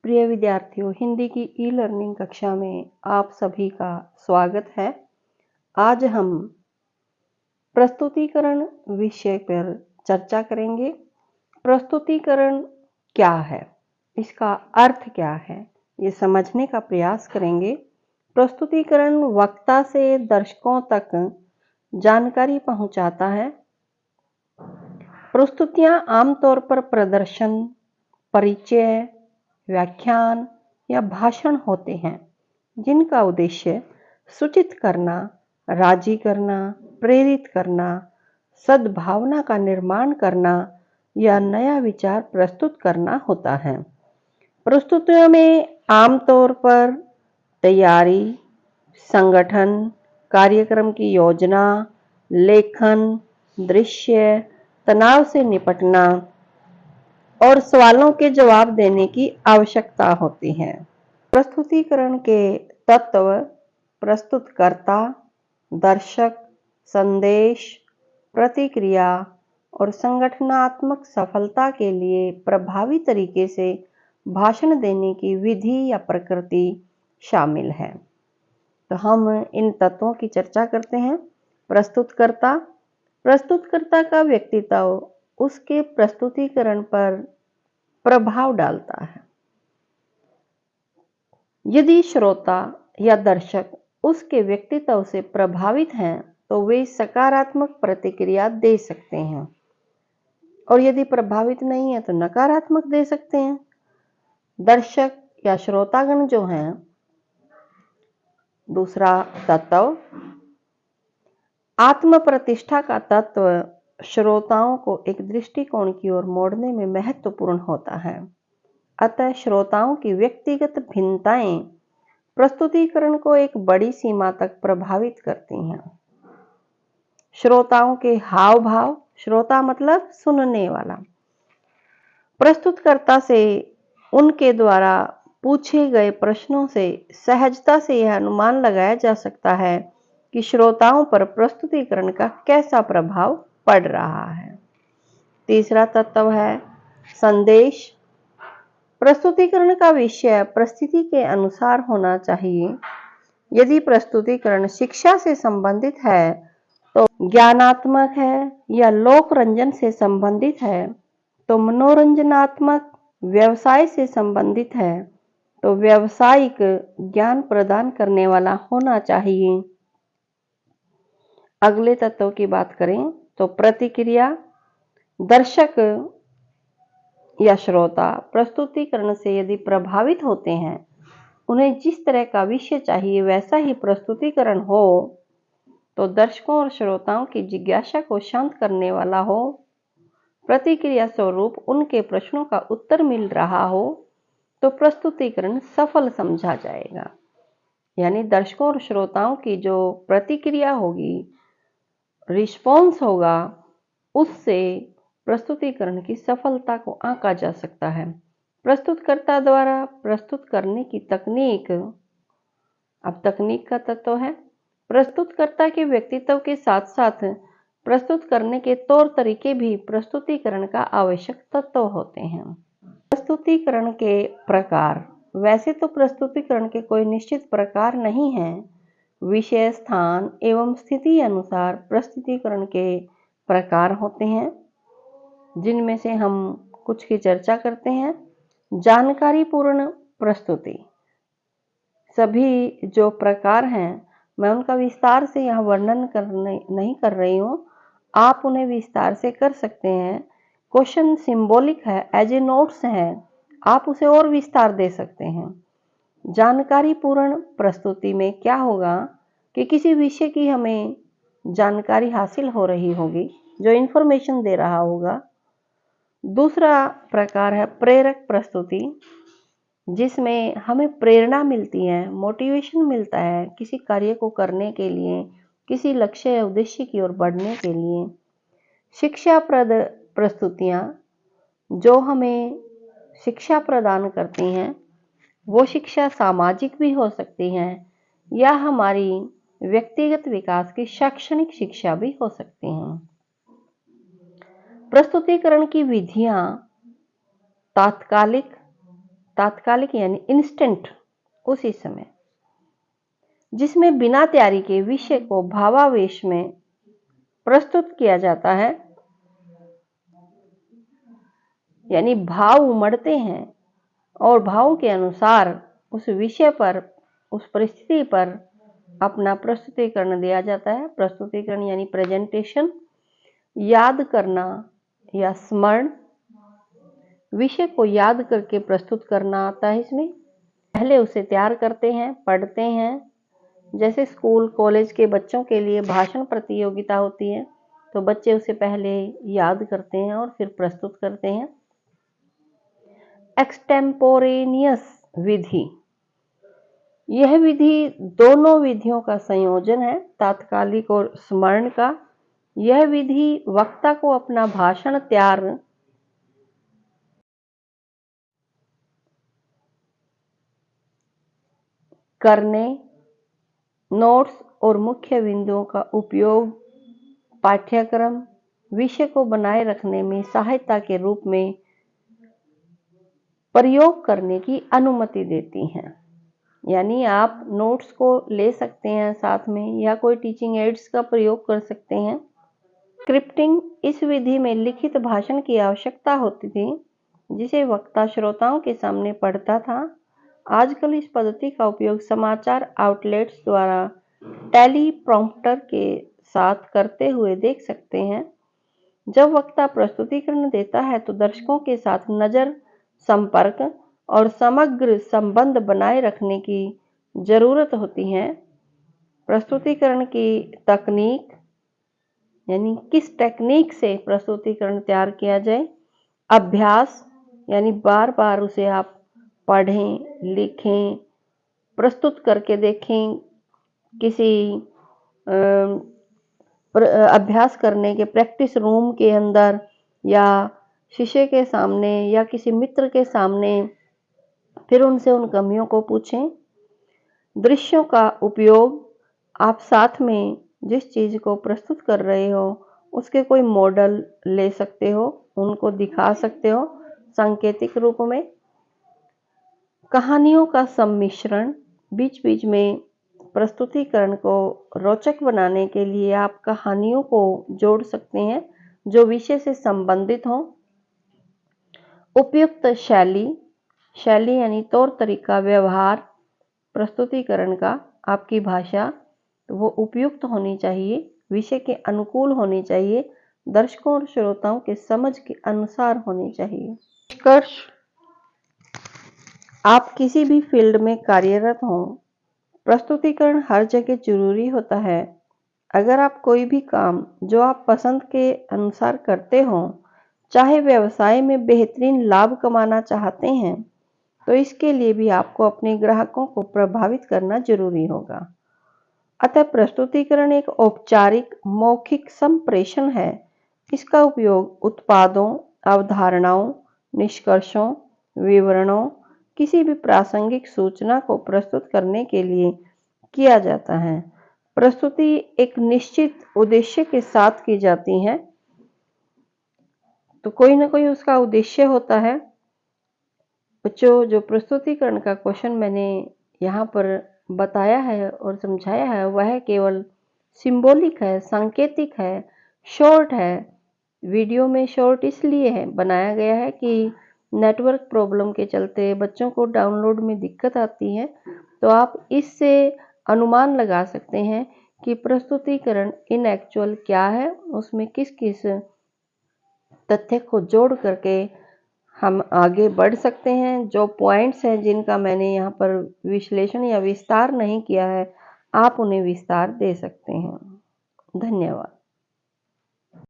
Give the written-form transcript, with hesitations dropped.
प्रिय विद्यार्थियों, हिंदी की ई लर्निंग कक्षा में आप सभी का स्वागत है। आज हम प्रस्तुतीकरण विषय पर चर्चा करेंगे। प्रस्तुतीकरण क्या है, इसका अर्थ क्या है, ये समझने का प्रयास करेंगे। प्रस्तुतीकरण वक्ता से दर्शकों तक जानकारी पहुंचाता है। प्रस्तुतियां आमतौर पर प्रदर्शन, परिचय, व्याख्यान या भाषण होते हैं, जिनका उद्देश्य सूचित करना, राजी करना, प्रेरित करना, सद्भावना का निर्माण करना या नया विचार प्रस्तुत करना होता है। प्रस्तुतियों में आमतौर पर तैयारी, संगठन, कार्यक्रम की योजना, लेखन, दृश्य, तनाव से निपटना और सवालों के जवाब देने की आवश्यकता होती है। प्रस्तुतीकरण के तत्व प्रस्तुतकर्ता, दर्शक, संदेश, प्रतिक्रिया और संगठनात्मक सफलता के लिए प्रभावी तरीके से भाषण देने की विधि या प्रकृति शामिल है। तो हम इन तत्वों की चर्चा करते हैं। प्रस्तुतकर्ता का व्यक्तित्व उसके प्रस्तुतीकरण पर प्रभाव डालता है। यदि श्रोता या दर्शक उसके व्यक्तित्व से प्रभावित हैं तो वे सकारात्मक प्रतिक्रिया दे सकते हैं, और यदि प्रभावित नहीं है तो नकारात्मक दे सकते हैं। दर्शक या श्रोतागण जो हैं, दूसरा तत्व आत्म प्रतिष्ठा का तत्व श्रोताओं को एक दृष्टिकोण की ओर मोड़ने में महत्वपूर्ण होता है। अतः श्रोताओं की व्यक्तिगत भिन्नताएं प्रस्तुतीकरण को एक बड़ी सीमा तक प्रभावित करती हैं। श्रोताओं के हाव भाव, श्रोता मतलब सुनने वाला, प्रस्तुतकर्ता से उनके द्वारा पूछे गए प्रश्नों से सहजता से यह अनुमान लगाया जा सकता है कि श्रोताओं पर प्रस्तुतीकरण का कैसा प्रभाव पड़ रहा है। तीसरा तत्व है संदेश। प्रस्तुतीकरण का विषय परिस्थिति के अनुसार होना चाहिए। यदि प्रस्तुतीकरण शिक्षा से संबंधित है तो ज्ञानात्मक है, या लोक रंजन से संबंधित है तो मनोरंजनात्मक, व्यवसाय से संबंधित है तो व्यावसायिक ज्ञान प्रदान करने वाला होना चाहिए। अगले तत्व की बात करें तो प्रतिक्रिया। दर्शक या श्रोता प्रस्तुतीकरण से यदि प्रभावित होते हैं, उन्हें जिस तरह का विषय चाहिए वैसा ही प्रस्तुतीकरण हो, तो दर्शकों और श्रोताओं की जिज्ञासा को शांत करने वाला हो, प्रतिक्रिया स्वरूप उनके प्रश्नों का उत्तर मिल रहा हो, तो प्रस्तुतीकरण सफल समझा जाएगा। यानी दर्शकों और श्रोताओं की जो प्रतिक्रिया होगी, रिस्पॉन्स होगा, उससे प्रस्तुतीकरण की सफलता को आंका जा सकता है। प्रस्तुतकर्ता द्वारा प्रस्तुत करने की तकनीक। अब तकनीक का तत्व है प्रस्तुतकर्ता के व्यक्तित्व के साथ साथ प्रस्तुत करने के तौर तरीके भी प्रस्तुतीकरण का आवश्यक तत्व होते हैं। प्रस्तुतीकरण के प्रकार। वैसे तो प्रस्तुतीकरण के कोई निश्चित प्रकार नहीं है। विषय, स्थान एवं स्थिति अनुसार प्रस्तुतीकरण के प्रकार होते हैं, जिनमें से हम कुछ की चर्चा करते हैं। जानकारीपूर्ण प्रस्तुति। सभी जो प्रकार हैं, मैं उनका विस्तार से यहाँ वर्णन नहीं कर रही हूँ, आप उन्हें विस्तार से कर सकते हैं। क्वेश्चन सिंबॉलिक है, एज ए नोट्स है, आप उसे और विस्तार दे सकते हैं। जानकारीपूर्ण प्रस्तुति में क्या होगा कि किसी विषय की हमें जानकारी हासिल हो रही होगी, जो इन्फॉर्मेशन दे रहा होगा। दूसरा प्रकार है प्रेरक प्रस्तुति, जिसमें हमें प्रेरणा मिलती है, मोटिवेशन मिलता है किसी कार्य को करने के लिए, किसी लक्ष्य या उद्देश्य की ओर बढ़ने के लिए। शिक्षाप्रद प्रस्तुतियाँ जो हमें शिक्षा प्रदान करती हैं, वो शिक्षा सामाजिक भी हो सकती हैं या हमारी व्यक्तिगत विकास की शैक्षणिक शिक्षा भी हो सकती हैं। प्रस्तुतीकरण की विधियाँ तात्कालिक, तात्कालिक यानी इंस्टेंट, उसी समय, जिसमें बिना तैयारी के विषय को भावावेश में प्रस्तुत किया जाता है, यानी भाव उमड़ते हैं और भावों के अनुसार उस विषय पर, उस परिस्थिति पर अपना प्रस्तुतिकरण दिया जाता है। प्रस्तुतिकरण यानी प्रेजेंटेशन, याद करना या स्मरण, विषय को याद करके प्रस्तुत करना आता है इसमें। पहले उसे तैयार करते हैं, पढ़ते हैं। जैसे स्कूल कॉलेज के बच्चों के लिए भाषण प्रतियोगिता होती है, तो बच्चे उसे पहले याद करते हैं और फिर प्रस्तुत करते हैं। एक्सटेम्पोरेनियस विधि, यह विधि दोनों विधियों का संयोजन है, तात्कालिक और स्मरण का। यह विधि वक्ता को अपना भाषण तैयार करने, नोट्स और मुख्य बिंदुओं का उपयोग पाठ्यक्रम, विषय को बनाए रखने में सहायता के रूप में प्रयोग करने की अनुमति देती हैं। यानी आप नोट्स को ले सकते हैं साथ में, या कोई टीचिंग एड्स का प्रयोग कर सकते हैं। स्क्रिप्टिंग, इस विधि में लिखित भाषण की आवश्यकता होती थी, जिसे वक्ता श्रोताओं के सामने पढ़ता था। आजकल इस पद्धति का उपयोग समाचार आउटलेट्स द्वारा टेलीप्रॉम्प्टर के साथ करते हुए देख सकते हैं। जब वक्ता प्रस्तुतिकरण देता है तो दर्शकों के साथ नज़र संपर्क और समग्र संबंध बनाए रखने की जरूरत होती है। प्रस्तुतिकरण की तकनीक, यानी किस टेक्निक से प्रस्तुतिकरण तैयार किया जाए। अभ्यास, यानी बार बार उसे आप पढ़ें, लिखें, प्रस्तुत करके देखें। किसी अभ्यास करने के प्रैक्टिस रूम के अंदर, या शीशे के सामने, या किसी मित्र के सामने, फिर उनसे उन कमियों को पूछें। दृश्यों का उपयोग, आप साथ में जिस चीज़ को प्रस्तुत कर रहे हो उसके कोई मॉडल ले सकते हो, उनको दिखा सकते हो सांकेतिक रूप में। कहानियों का सम्मिश्रण, बीच बीच में प्रस्तुतिकरण को रोचक बनाने के लिए आप कहानियों को जोड़ सकते हैं जो विषय से संबंधित हों। उपयुक्त शैली, शैली यानी तौर तरीका, व्यवहार प्रस्तुतिकरण का, आपकी भाषा वो उपयुक्त होनी चाहिए, विषय के अनुकूल होनी चाहिए, दर्शकों और श्रोताओं के समझ के अनुसार होनी चाहिए। निष्कर्ष, आप किसी भी फील्ड में कार्यरत हों, प्रस्तुतिकरण हर जगह जरूरी होता है। अगर आप कोई भी काम जो आप पसंद के अनुसार करते हो, चाहे व्यवसाय में बेहतरीन लाभ कमाना चाहते हैं, तो इसके लिए भी आपको अपने ग्राहकों को प्रभावित करना जरूरी होगा। अतः प्रस्तुतिकरण एक औपचारिक मौखिक संप्रेषण है। इसका उपयोग उत्पादों, अवधारणाओं, निष्कर्षों, विवरणों, किसी भी प्रासंगिक सूचना को प्रस्तुत करने के लिए किया जाता है। प्रस्तुति एक निश्चित उद्देश्य के साथ की जाती है, तो कोई ना कोई उसका उद्देश्य होता है। बच्चों, जो प्रस्तुतिकरण का क्वेश्चन मैंने यहाँ पर बताया है और समझाया है, वह केवल सिंबॉलिक है, सांकेतिक है, शॉर्ट है। वीडियो में शॉर्ट इसलिए है बनाया गया है कि नेटवर्क प्रॉब्लम के चलते बच्चों को डाउनलोड में दिक्कत आती है, तो आप इससे अनुमान लगा सकते हैं कि प्रस्तुतिकरण इन एक्चुअल क्या है, उसमें किस किस तथ्य को जोड़ करके हम आगे बढ़ सकते हैं। जो पॉइंट्स हैं जिनका मैंने यहाँ पर विश्लेषण या विस्तार नहीं किया है, आप उन्हें विस्तार दे सकते हैं। धन्यवाद।